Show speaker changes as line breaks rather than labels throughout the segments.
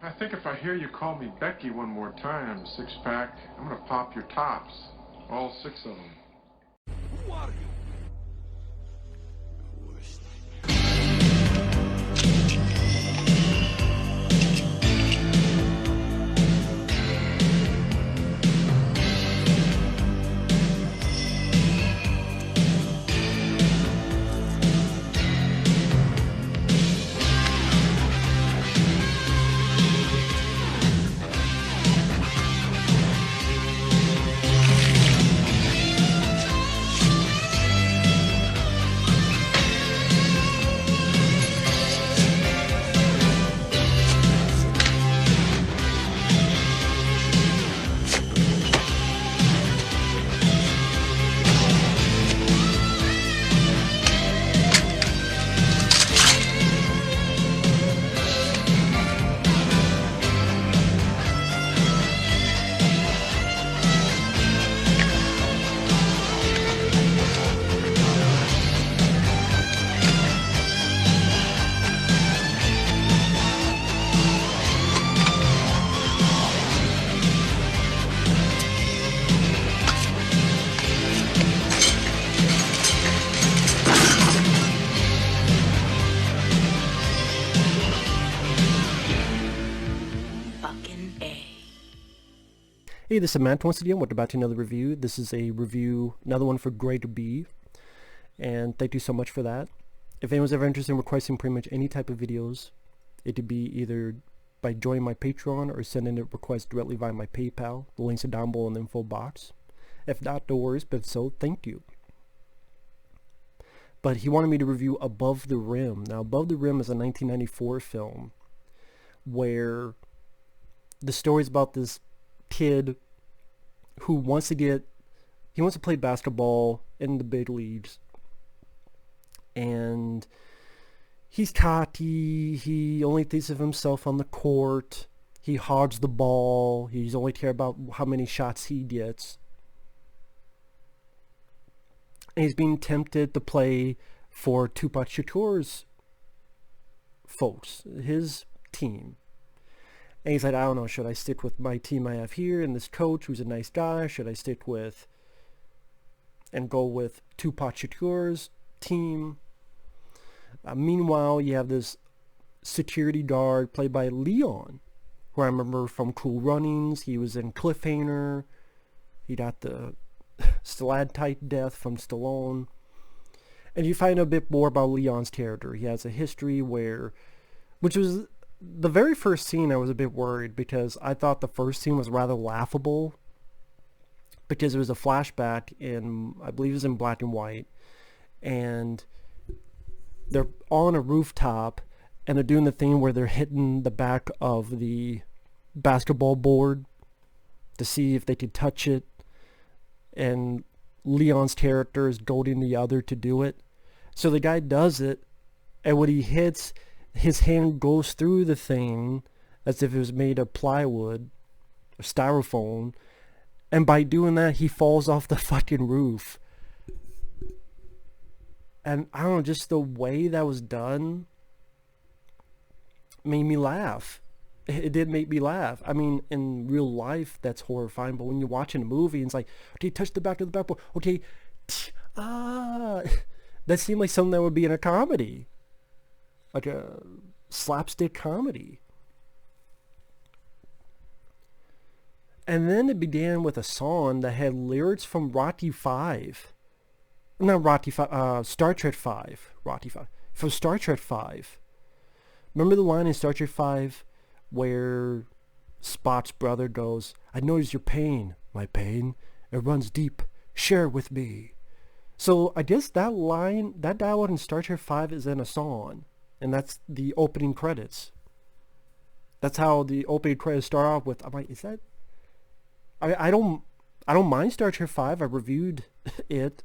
I think if I hear you call me Becky one more time, six-pack, I'm gonna pop your tops. All six of them.
Who are you?
Hey, this is Matt once again. We're about to another review. This is a review, another one for Grade B, and thank you so much for that. If anyone's ever interested in requesting pretty much any type of videos, it could be either by joining my Patreon or sending a request directly via my PayPal. The links are down below in the info box. If not, no worries, but if so, thank you. But he wanted me to review Above the Rim. Now, Above the Rim is a 1994 film where the story is about this kid who wants to play basketball in the big leagues, and he's cocky. He only thinks of himself on the court. He hogs the ball. He's only care about how many shots he gets, and he's being tempted to play for Tupac Shakur's folks, his team. And he's like, I don't know, should I stick with my team I have here and this coach who's a nice guy? Should I stick with and go with Tupac Shakur's team? Meanwhile, you have this security guard played by Leon, who I remember from Cool Runnings. He was in Cliffhanger. He got the stalactite death from Stallone. And you find a bit more about Leon's character. He has a history which was the very first scene. I was a bit worried because I thought the first scene was rather laughable because it was a flashback in, I believe it was in black and white, and they're on a rooftop and they're doing the thing where they're hitting the back of the basketball board to see if they could touch it, and Leon's character is goading the other to do it. So the guy does it, and when he hits, his hand goes through the thing as if it was made of plywood or styrofoam, and by doing that he falls off the fucking roof. And I don't know, just the way that was done made me laugh. It did make me laugh. I mean, in real life that's horrifying, but when you're watching a movie and it's like, okay, touch the back of the backboard, okay, that seemed like something that would be in a comedy, like a slapstick comedy. And then it began with a song that had lyrics from Rocky 5. Not Rocky 5, Star Trek 5. Rocky 5. From Star Trek 5. Remember the line in Star Trek 5 where Spock's brother goes, I notice your pain, my pain. It runs deep. Share it with me. So I guess that line, that dialogue in Star Trek 5 is in a song. And that's the opening credits. That's how the opening credits start off with. I'm like, is that? I don't mind Star Trek 5. I reviewed it.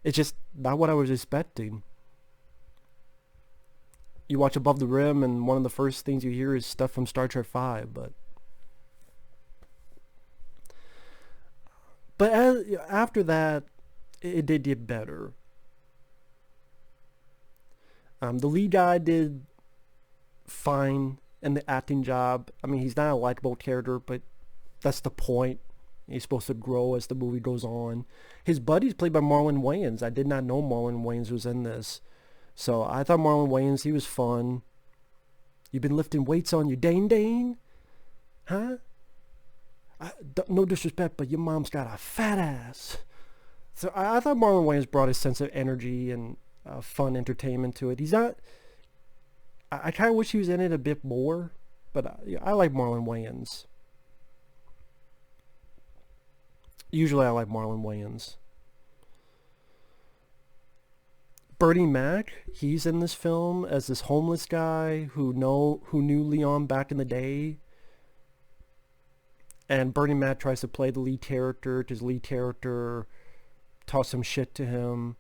It's just not what I was expecting. You watch Above the Rim, and one of the first things you hear is stuff from Star Trek 5. But after that, it did get better. The lead guy did fine. and the acting job. I mean, he's not a likable character, but that's the point. He's supposed to grow as the movie goes on. His buddy's played by Marlon Wayans. I did not know Marlon Wayans was in this. So I thought Marlon Wayans, he was fun. You been lifting weights on your Dane Dane? Huh? No disrespect, but your mom's got a fat ass. So I thought Marlon Wayans brought a sense of energy and fun entertainment to it. He's not... I kind of wish he was in it a bit more, but I like Marlon Wayans. Usually I like Marlon Wayans. Bernie Mac, he's in this film as this homeless guy who knew Leon back in the day. And Bernie Mac tries to play the lead character, because lead character toss some shit to him.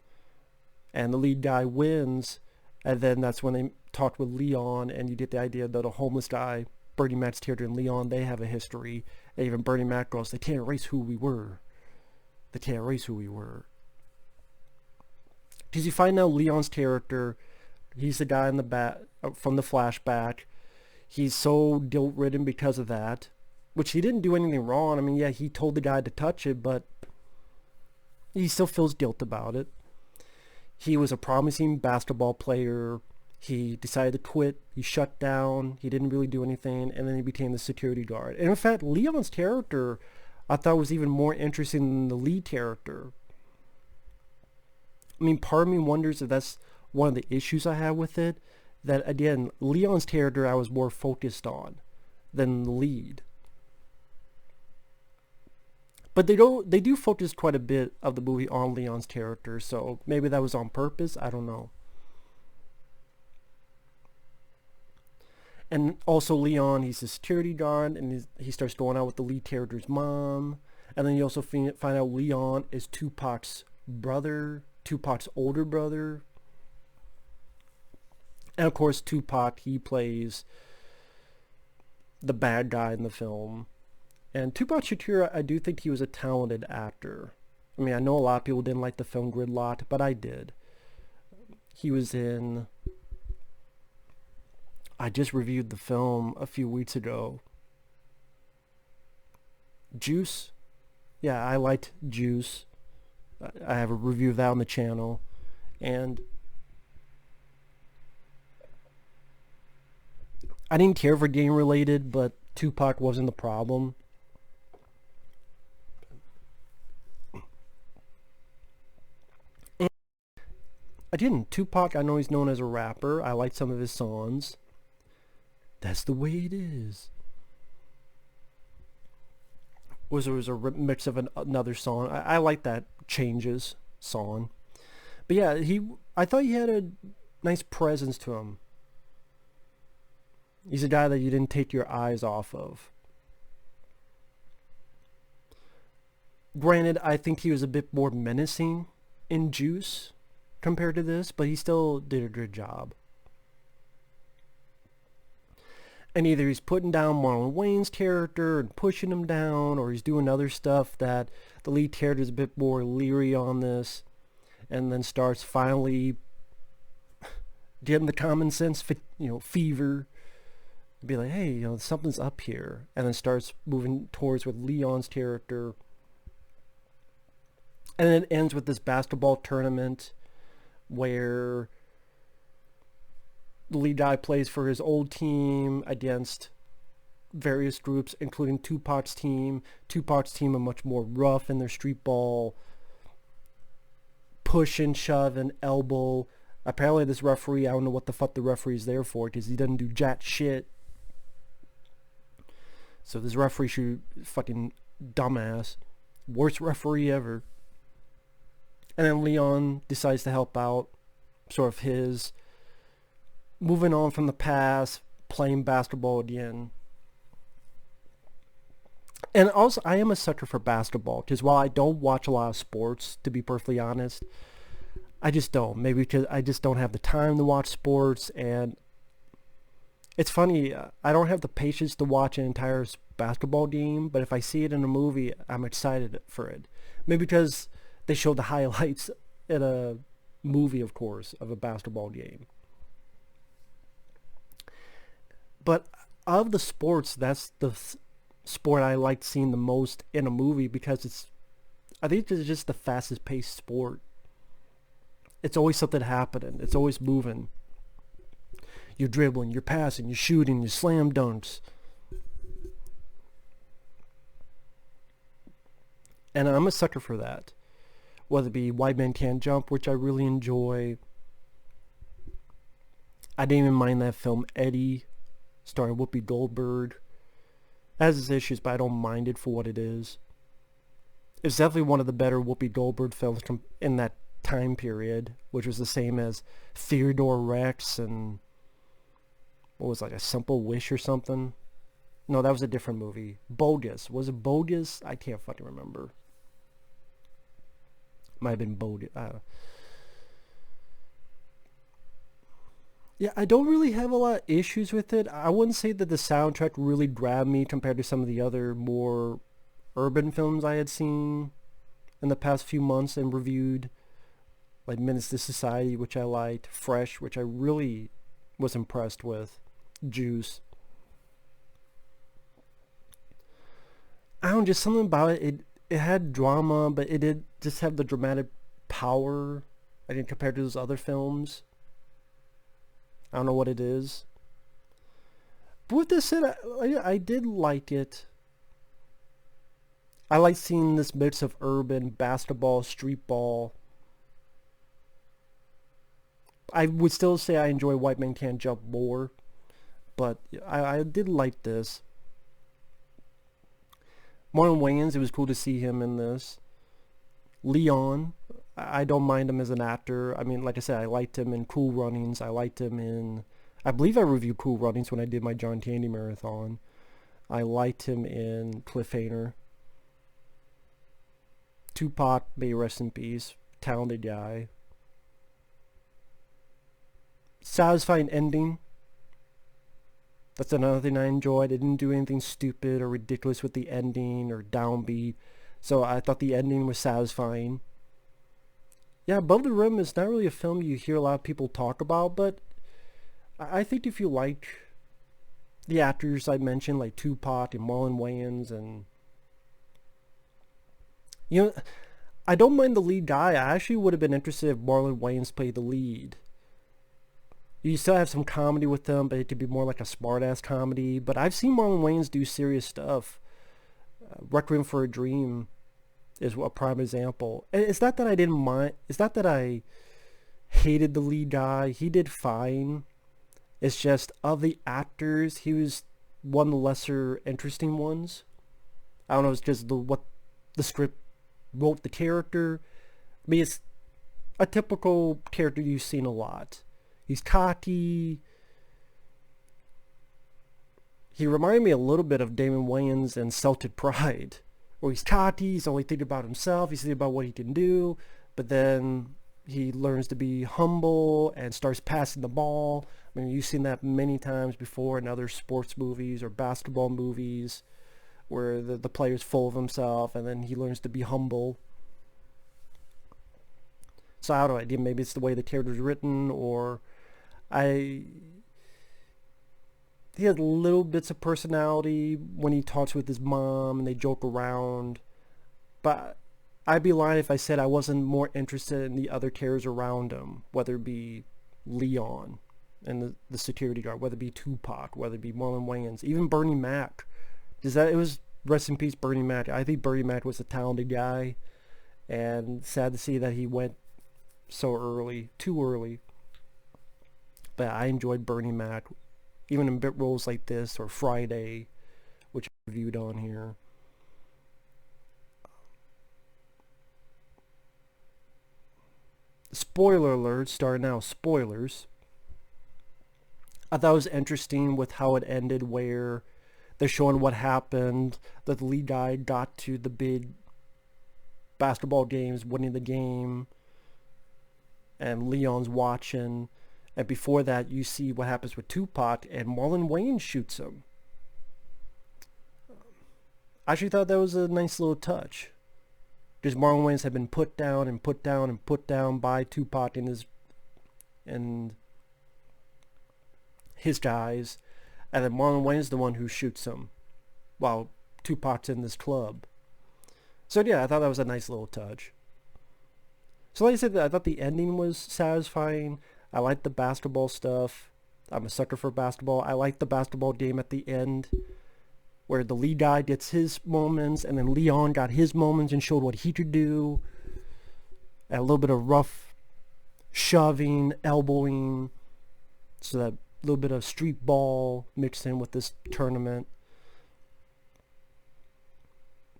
And the lead guy wins. And then that's when they talked with Leon, and you get the idea that a homeless guy, Bernie Mac's character, and Leon, they have a history. And even Bernie Mac goes, they can't erase who we were. They can't erase who we were. Because you find out Leon's character, he's the guy in the back, from the flashback. He's so guilt-ridden because of that, which he didn't do anything wrong. I mean, yeah, he told the guy to touch it, but he still feels guilt about it. He was a promising basketball player. He decided to quit. He shut down. He didn't really do anything, and then he became the security guard. And in fact, Leon's character, I thought, was even more interesting than the lead character. I mean, part of me wonders if that's one of the issues I have with it. That, again, Leon's character I was more focused on than the lead. But they do focus quite a bit of the movie on Leon's character, so maybe that was on purpose. I don't know. And also Leon, he's a security guard, and he starts going out with the lead character's mom. And then you also find out Leon is Tupac's brother, Tupac's older brother. And of course Tupac, he plays the bad guy in the film. And Tupac Shakur, I do think he was a talented actor. I mean, I know a lot of people didn't like the film Gridlocked, but I did. He was in... I just reviewed the film a few weeks ago. Juice? Yeah, I liked Juice. I have a review of that on the channel. And I didn't care for game related, but Tupac wasn't the problem. And again, Tupac, I know he's known as a rapper. I like some of his songs. That's the way it is. Was a mix of another song. I like that Changes song. But yeah, I thought he had a nice presence to him. He's a guy that you didn't take your eyes off of. Granted, I think he was a bit more menacing in Juice compared to this, but he still did a good job. And either he's putting down Marlon Wayans' character and pushing him down, or he's doing other stuff that the lead character is a bit more leery on this, and then starts finally getting the common sense, fever. Be like, hey, something's up here, and then starts moving towards with Leon's character. And then it ends with this basketball tournament where the lead guy plays for his old team against various groups, including Tupac's team. Tupac's team are much more rough in their street ball, push and shove and elbow. Apparently this referee, I don't know what the fuck the referee is there for, because he doesn't do jack shit. So this referee should fucking dumbass. Worst referee ever. And then Leon decides to help out, sort of his moving on from the past, playing basketball again. And also, I am a sucker for basketball, because while I don't watch a lot of sports, to be perfectly honest, I just don't. Maybe because I just don't have the time to watch sports, and it's funny, I don't have the patience to watch an entire basketball game, but if I see it in a movie, I'm excited for it. Maybe because they show the highlights in a movie, of course, of a basketball game. But of the sports, that's the sport I liked seeing the most in a movie, because I think it's just the fastest paced sport. It's always something happening. It's always moving. You're dribbling, you're passing, you're shooting, you slam dunks. And I'm a sucker for that. Whether it be White Man Can't Jump, which I really enjoy. I didn't even mind that film Eddie, starring Whoopi Goldberg. It has its issues, but I don't mind it for what it is. It's definitely one of the better Whoopi Goldberg films in that time period, which was the same as Theodore Rex and what was it, like A Simple Wish or something? No, that was a different movie. Bogus. Was it Bogus? I can't fucking remember. Might have been Bogus. Yeah, I don't really have a lot of issues with it. I wouldn't say that the soundtrack really grabbed me compared to some of the other more urban films I had seen in the past few months and reviewed. Like Menace to Society, which I liked. Fresh, which I really was impressed with. Juice. I don't know, just something about it. It had drama, but it did just have the dramatic power, I think, compared to those other films. I don't know what it is. But with this said, I did like it. I like seeing this mix of urban, basketball, street ball. I would still say I enjoy White Man Can't Jump more, but I did like this. Marlon Wayans, it was cool to see him in this. Leon, I don't mind him as an actor. I mean, like I said, I liked him in Cool Runnings. I liked him in... I believe I reviewed Cool Runnings when I did my John Candy marathon. I liked him in Cliffhanger. Tupac, may he rest in peace. Talented guy. Satisfying ending. That's another thing I enjoyed. It didn't do anything stupid or ridiculous with the ending or downbeat. So I thought the ending was satisfying. Yeah, Above the Rim is not really a film you hear a lot of people talk about, but I think if you like the actors I mentioned, like Tupac and Marlon Wayans, and you know, I don't mind the lead guy. I actually would have been interested if Marlon Wayans played the lead. You still have some comedy with them, but it could be more like a smart-ass comedy. But I've seen Marlon Wayans do serious stuff. Requiem for a Dream is a prime example. And it's not that I didn't mind. It's not that I hated the lead guy. He did fine. It's just, of the actors, he was one of the lesser interesting ones. I don't know, it's just what the script wrote the character. I mean, it's a typical character you've seen a lot. He's cocky. He reminded me a little bit of Damon Wayans in Celtic Pride, where he's cocky, he's only thinking about himself, he's thinking about what he can do, but then he learns to be humble and starts passing the ball. I mean, you've seen that many times before in other sports movies or basketball movies, where the player's full of himself and then he learns to be humble. So I don't know, maybe it's the way the character's written, or he has little bits of personality when he talks with his mom and they joke around. But I'd be lying if I said I wasn't more interested in the other characters around him, whether it be Leon and the security guard, whether it be Tupac, whether it be Marlon Wayans, even Bernie Mac. It was, rest in peace, Bernie Mac. I think Bernie Mac was a talented guy, and sad to see that he went so early, too early. But I enjoyed Bernie Mac, even in bit roles like this or Friday, which I reviewed on here. Spoiler alert, starting now, spoilers. I thought it was interesting with how it ended, where they're showing what happened, that the lead guy got to the big basketball games, winning the game, and Leon's watching. And before that, you see what happens with Tupac, and Marlon Wayans shoots him. I actually thought that was a nice little touch, because Marlon Wayans had been put down and put down and put down by Tupac and his guys. And then Marlon Wayans is the one who shoots him while Tupac's in this club. So yeah, I thought that was a nice little touch. So like I said, I thought the ending was satisfying. I liked the basketball stuff. I'm a sucker for basketball. I like the basketball game at the end where the lead guy gets his moments and then Leon got his moments and showed what he could do. And a little bit of rough shoving, elbowing, so that little bit of street ball mixed in with this tournament.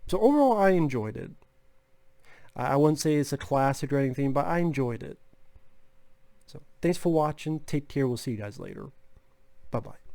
So overall, I enjoyed it. I wouldn't say it's a classic or anything, but I enjoyed it. So thanks for watching. Take care. We'll see you guys later. Bye-bye.